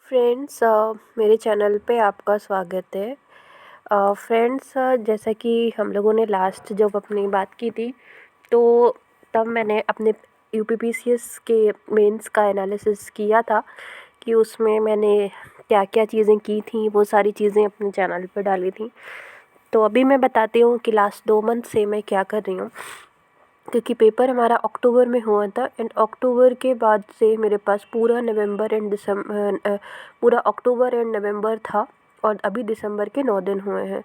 Friends, मेरे channel पे आपका स्वागत है। फ्रेंड्स, जैसा कि हम लोगों ने लास्ट जब अपनी बात की थी, तो तब मैंने अपने यूपीपीसीएस के मेंस का एनालिसिस किया था कि उसमें मैंने क्या क्या चीज़ें की थी, वो सारी चीज़ें अपने चैनल पे डाली थी। तो अभी मैं बताती हूँ कि लास्ट 2 मंथ से मैं क्या कर रही हूँ, क्योंकि पेपर हमारा अक्टूबर में हुआ था एंड अक्टूबर के बाद से मेरे पास पूरा नवंबर एंड दिसंबर, पूरा अक्टूबर एंड नवंबर था और अभी दिसंबर के 9 दिन हुए हैं।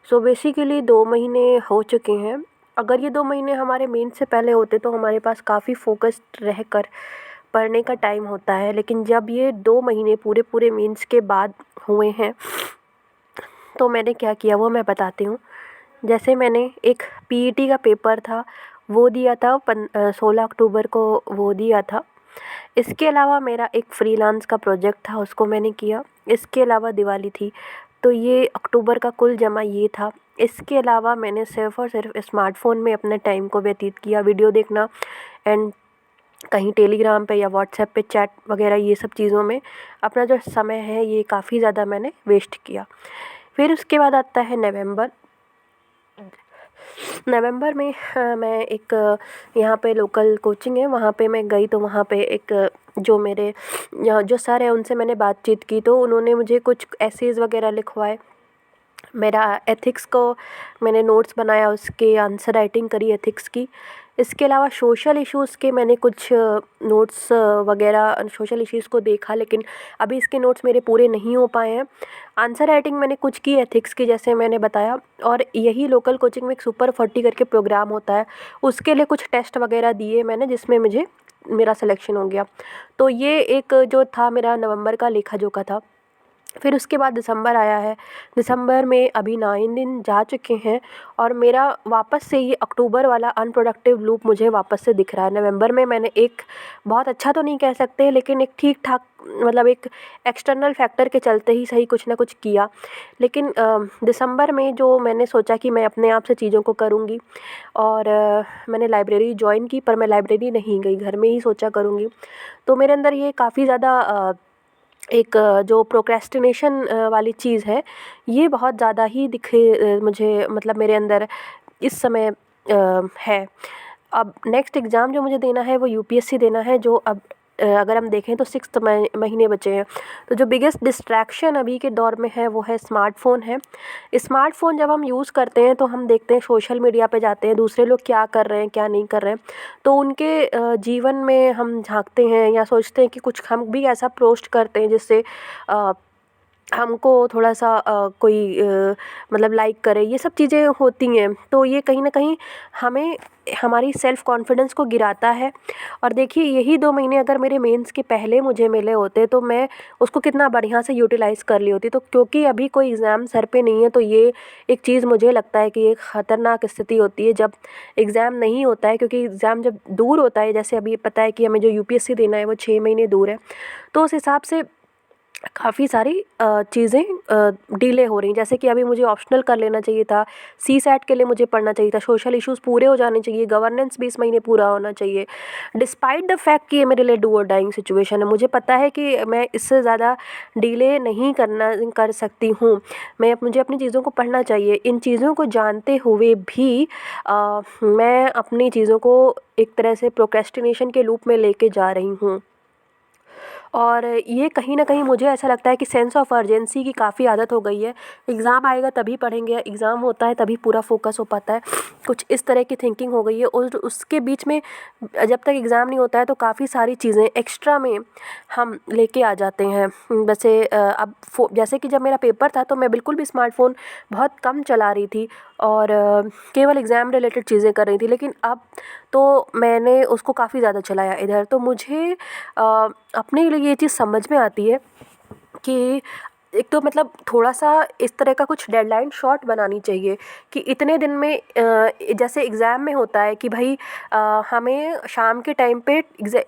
सो बेसिकली 2 महीने हो चुके हैं। अगर ये 2 महीने हमारे मेन से पहले होते तो हमारे पास काफ़ी फोकस्ड रहकर पढ़ने का टाइम होता है, लेकिन जब ये 2 महीने पूरे पूरे मेंस के बाद हुए हैं तो मैंने क्या किया वो मैं बताती हूँ। जैसे मैंने एक पीईटी का पेपर था वो दिया था 16 अक्टूबर को वो दिया था। इसके अलावा मेरा एक फ्रीलांस का प्रोजेक्ट था, उसको मैंने किया। इसके अलावा दिवाली थी, तो ये अक्टूबर का कुल जमा ये था। इसके अलावा मैंने सिर्फ़ और सिर्फ स्मार्टफ़ोन में अपने टाइम को व्यतीत किया, वीडियो देखना एंड कहीं टेलीग्राम पे या व्हाट्सएप पे चैट वगैरह, ये सब चीज़ों में अपना जो समय है ये काफ़ी ज़्यादा मैंने वेस्ट किया। फिर उसके बाद आता है नवंबर। नवंबर में मैं एक यहाँ पे लोकल कोचिंग है वहाँ पे मैं गई, तो वहाँ पे एक जो मेरे यहाँ जो सर हैं उनसे मैंने बातचीत की, तो उन्होंने मुझे कुछ एसेज वगैरह लिखवाए। मेरा एथिक्स को मैंने नोट्स बनाया, उसके आंसर राइटिंग करी एथिक्स की। इसके अलावा सोशल इश्यूज़ के मैंने कुछ नोट्स वगैरह सोशल इश्यूज़ को देखा, लेकिन अभी इसके नोट्स मेरे पूरे नहीं हो पाए हैं। आंसर राइटिंग मैंने कुछ की एथिक्स की, जैसे मैंने बताया। और यही लोकल कोचिंग में एक सुपर 40 करके प्रोग्राम होता है, उसके लिए कुछ टेस्ट वगैरह दिए मैंने, जिसमें मुझे मेरा सिलेक्शन हो गया। तो ये एक जो था मेरा नवंबर का लेखा जोखा था। फिर उसके बाद दिसंबर आया है। दिसंबर में अभी 9 दिन जा चुके हैं और मेरा वापस से ये अक्टूबर वाला अनप्रोडक्टिव लूप मुझे वापस से दिख रहा है। नवंबर में मैंने एक बहुत अच्छा तो नहीं कह सकते, लेकिन एक ठीक ठाक, मतलब एक एक्सटर्नल फैक्टर के चलते ही सही कुछ ना कुछ किया। लेकिन दिसंबर में जो मैंने सोचा कि मैं अपने आप से चीज़ों को करूँगी, और मैंने लाइब्रेरी जॉइन की, पर मैं लाइब्रेरी नहीं गई, घर में ही सोचा करूँगी। तो मेरे अंदर ये काफ़ी ज़्यादा एक जो प्रोक्रेस्टिनेशन वाली चीज़ है, ये बहुत ज़्यादा ही दिखे मुझे, मतलब मेरे अंदर इस समय है। अब नेक्स्ट एग्ज़ाम जो मुझे देना है वो यूपीएससी देना है, जो अब अगर हम देखें तो 6th महीने बचे हैं। तो जो बिगेस्ट डिस्ट्रैक्शन अभी के दौर में है वो है स्मार्टफ़ोन है। स्मार्टफ़ोन जब हम यूज़ करते हैं तो हम देखते हैं, सोशल मीडिया पे जाते हैं, दूसरे लोग क्या कर रहे हैं क्या नहीं कर रहे हैं, तो उनके जीवन में हम झांकते हैं या सोचते हैं कि कुछ हम भी ऐसा पोस्ट करते हैं जिससे हमको थोड़ा-सा कोई मतलब लाइक करे, ये सब चीज़ें होती हैं। तो ये कहीं न कहीं हमें हमारी सेल्फ़ कॉन्फिडेंस को गिराता है। और देखिए, यही 2 महीने अगर मेरे मेंस के पहले मुझे मिले होते तो मैं उसको कितना बढ़िया से यूटिलाइज़ कर ली होती। तो क्योंकि अभी कोई एग्ज़ाम सर पे नहीं है, तो ये एक चीज़ मुझे लगता है कि एक ख़तरनाक स्थिति होती है जब एग्ज़ाम नहीं होता है, क्योंकि एग्ज़ाम जब दूर होता है, जैसे अभी पता है कि हमें जो यूपीएससी देना है वो 6 महीने दूर है, तो उस हिसाब से काफ़ी सारी चीज़ें डिले हो रही हैं। जैसे कि अभी मुझे ऑप्शनल कर लेना चाहिए था, सीसैट के लिए मुझे पढ़ना चाहिए था, सोशल इश्यूज़ पूरे हो जाने चाहिए, गवर्नेंस भी इस महीने पूरा होना चाहिए। डिस्पाइट द फैक्ट कि ये मेरे लिए डू और डाइंग सिचुएशन है, मुझे पता है कि मैं इससे ज़्यादा डिले नहीं कर सकती हूँ। मुझे अपनी चीज़ों को पढ़ना चाहिए। इन चीज़ों को जानते हुए भी मैं अपनी चीज़ों को एक तरह से प्रोक्रेस्टिनेशन के लूप में लेके जा रही हूँ। और ये कहीं न कहीं मुझे ऐसा लगता है कि सेंस ऑफ अर्जेंसी की काफ़ी आदत हो गई है। एग्ज़ाम आएगा तभी पढ़ेंगे, एग्ज़ाम होता है तभी पूरा फ़ोकस हो पाता है। कुछ इस तरह की थिंकिंग हो गई है, और उसके बीच में जब तक एग्ज़ाम नहीं होता है तो काफ़ी सारी चीज़ें एक्स्ट्रा में हम लेके आ जाते हैं। वैसे अब जैसे कि जब मेरा पेपर था तो मैं बिल्कुल भी स्मार्टफ़ोन बहुत कम चला रही थी और केवल एग्ज़ाम रिलेटेड चीज़ें कर रही थी। लेकिन अब तो मैंने उसको काफ़ी ज़्यादा चलाया इधर। तो मुझे अपने लिए ये चीज़ समझ में आती है कि एक तो मतलब थोड़ा-सा इस तरह का कुछ डेडलाइन शॉर्ट बनानी चाहिए कि इतने दिन में, जैसे एग्ज़ाम में होता है कि भाई हमें शाम के टाइम पे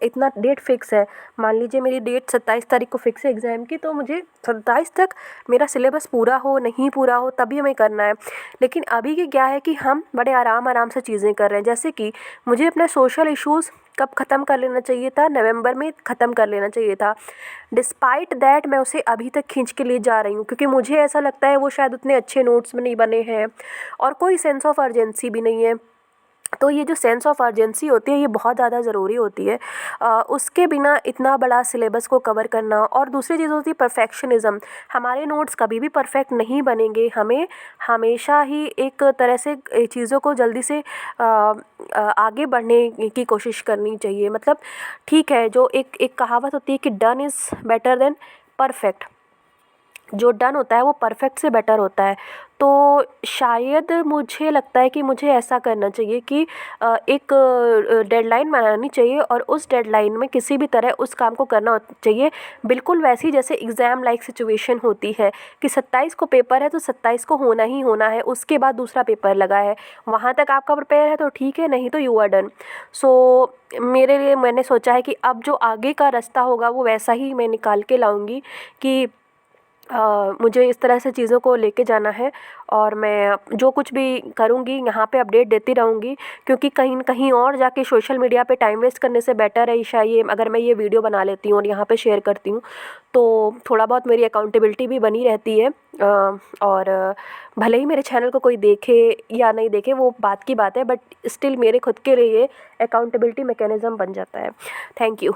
इतना डेट फ़िक्स है। मान लीजिए मेरी डेट 27 तारीख को फ़िक्स है एग्ज़ाम की, तो मुझे 27 तक मेरा सिलेबस पूरा हो, नहीं पूरा हो, तभी हमें करना है। लेकिन अभी की क्या है कि हम बड़े आराम-आराम से चीज़ें कर रहे हैं। जैसे कि मुझे अपने सोशल इश्यूज़ कब ख़त्म कर लेना चाहिए था, नवंबर में ख़त्म कर लेना चाहिए था। डिस्पाइट दैट मैं उसे अभी तक खींच के ले जा रही हूँ, क्योंकि मुझे ऐसा लगता है वो शायद उतने अच्छे नोट्स में नहीं बने हैं और कोई सेंस ऑफ अर्जेंसी भी नहीं है। तो ये जो सेंस ऑफ अर्जेंसी होती है ये बहुत ज़्यादा ज़रूरी होती है। उसके बिना इतना बड़ा सिलेबस को कवर करना, और दूसरी चीज़ होती है परफेक्शनिज़्म। हमारे नोट्स कभी भी परफेक्ट नहीं बनेंगे, हमें हमेशा ही एक तरह से चीज़ों को जल्दी से आगे बढ़ने की कोशिश करनी चाहिए। मतलब ठीक है, जो एक एक कहावत होती है कि done is better than perfect, जो डन होता है वो परफेक्ट से बेटर होता है। तो शायद मुझे लगता है कि मुझे ऐसा करना चाहिए कि एक डेडलाइन बनानी चाहिए और उस डेडलाइन में किसी भी तरह उस काम को करना चाहिए, बिल्कुल वैसी जैसे एग्ज़ाम लाइक सिचुएशन होती है कि 27 को पेपर है तो 27 को होना ही होना है, उसके बाद दूसरा पेपर लगा है, वहाँ तक आपका प्रिपेयर है तो ठीक है, नहीं तो यू आर डन। सो मेरे लिए मैंने सोचा है कि अब जो आगे का रास्ता होगा वो वैसा ही मैं निकाल के लाऊंगी कि मुझे इस तरह से चीज़ों को लेके जाना है और मैं जो कुछ भी करूँगी यहाँ पे अपडेट देती रहूँगी, क्योंकि कहीं न कहीं और जाके सोशल मीडिया पे टाइम वेस्ट करने से बेटर है ईशा ये अगर मैं ये वीडियो बना लेती हूँ और यहाँ पे शेयर करती हूँ तो थोड़ा बहुत मेरी अकाउंटेबिलिटी भी बनी रहती है। और भले ही मेरे चैनल को कोई देखे या नहीं देखे वो बात की बात है, बट स्टिल मेरे खुद के लिए ये अकाउंटेबिलिटी मैकेनिज़्म बन जाता है। Thank you.